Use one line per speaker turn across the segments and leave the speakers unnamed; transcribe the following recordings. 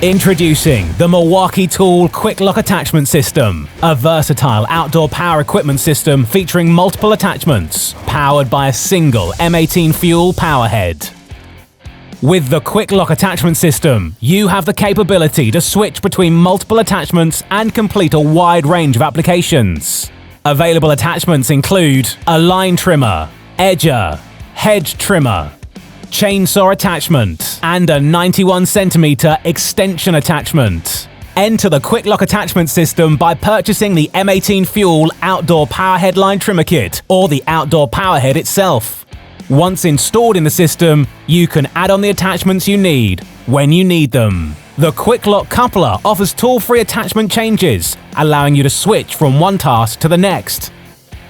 Introducing the Milwaukee Tool Quick-Lock Attachment System, a versatile outdoor power equipment system featuring multiple attachments, powered by a single M18 Fuel power head. With the Quick-Lock Attachment System, you have the capability to switch between multiple attachments and complete a wide range of applications. Available attachments include a line trimmer, edger, hedge trimmer, chainsaw attachment, and a 91cm extension attachment. Enter the Quick-Lock Attachment System by purchasing the M18 Fuel Outdoor Power Headline Trimmer Kit or the Outdoor Power Head itself. Once installed in the system, you can add on the attachments you need when you need them. The Quick-Lock Coupler offers tool-free attachment changes, allowing you to switch from one task to the next.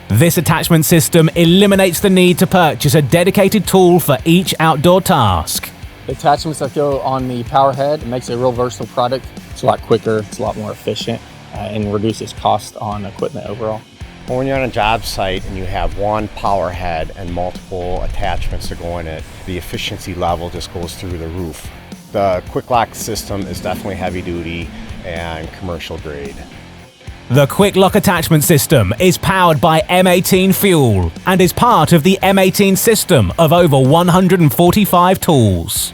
This attachment system eliminates the need to purchase a dedicated tool for each outdoor task.
The attachments that go on the power head makes it a real versatile product. It's a lot quicker, it's a lot more efficient, and reduces cost on equipment overall.
When you're on a job site and you have one power head and multiple attachments to go in it, the efficiency level just goes through the roof. The Quick-Lock system is definitely heavy duty and commercial grade.
The Quick-Lock Attachment System is powered by M18 Fuel and is part of the M18 system of over 145 tools.